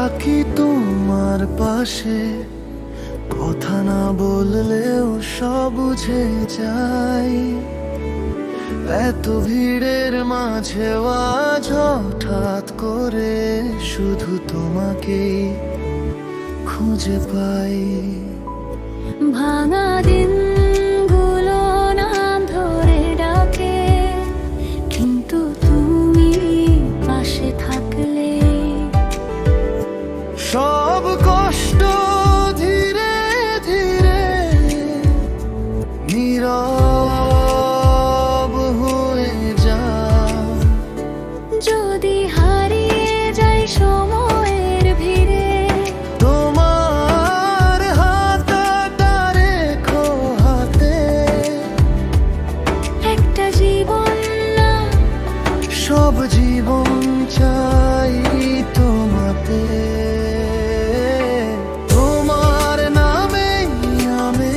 থাকি তোমার পাশে, কথা না বললেও সব বুঝে যাই। এত ভিড়ের মাঝে আজ হঠাৎ করে শুধু তোমাকেই খুঁজে পাই। ভাঙা দিনগুলো নাম ধরে ডাকে, কিন্তু তুমি পাশে থাকলে সব কষ্ট ধীরে ধীরে নীরব হয়ে যায়। যদি হারিয়ে যাই সময়ের ভিড়ে, তোমার হাতটা রেখো হাতে। একটা জীবন না, সব জীবন চাই তোমাতে। তোমার নামে আমি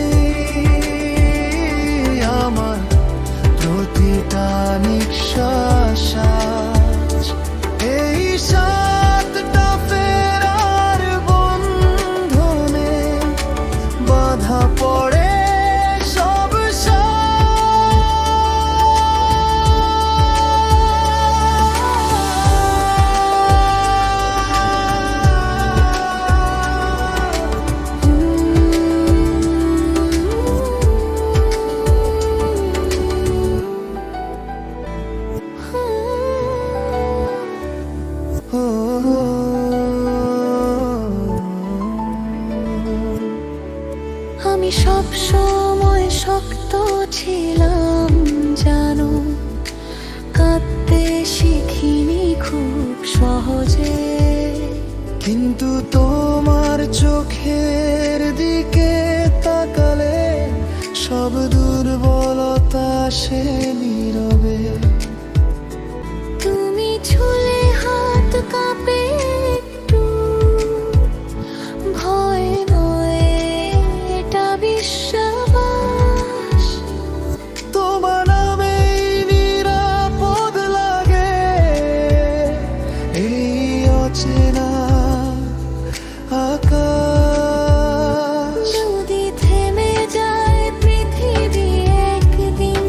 আমার প্রতিটা নিঃশ্বাস আজ। এই সাতটা ফেরার বন্ধনে বাধা পড়ে সব আমি সব সময় শক্ত ছিলাম জানো, কাঁদতে শিখিনি খুব সহজে। কিন্তু তোমার চোখের দিকে তাকালে সব দুর্বলতা সে নীরবে। তুমি ছুলে হাত কাঁপে একটু, ভয় নয় এটা বিশ্বাস। তোমার নামেই নিরাপদ লাগে এই অচেনা আকাশ। যদি থেমে যায় পৃথিবী একদিন,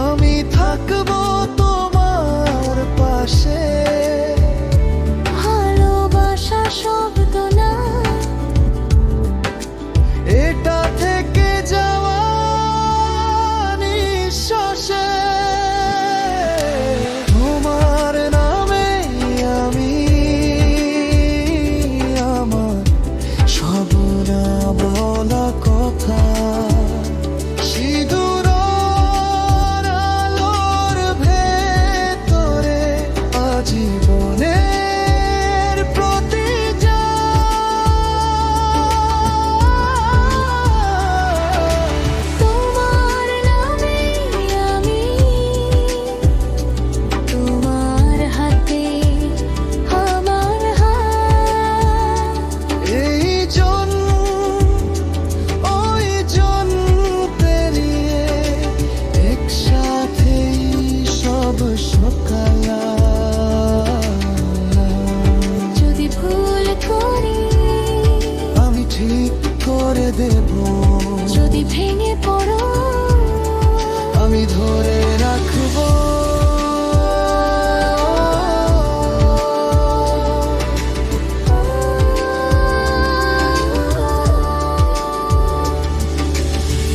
আমি থাকবো তোমার পাশে। ভালোবাসা শব্দ না, এটা থেকে যাওয়া নিঃশ্বাসে। তোমার নামে আমি আমার সব না বলা কথা, সিঁদুর আলোর ভেতরে আজীবনের প্রতি তোমার নামে আমি, তোমার হাতে আমার হাত। এই জন ওই জন পেরিয়ে একসাথেই সব সকাল। যদি ভুল করি আমি ঠিক করে দেব, যদি ভেঙে পড়ো আমি ধরে রাখবো।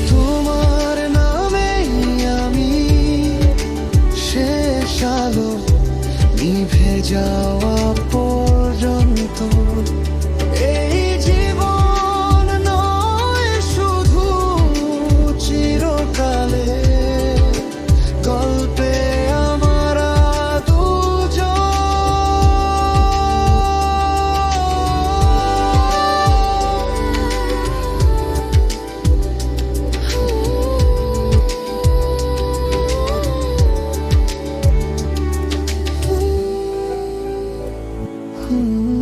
তোমার নামেই আমি শেষ আলো নিভে যাওয়া পর্যন্ত। এই জীবন নয় শুধু চিরকালে, গল্পে আমরা দুজন। Hmm.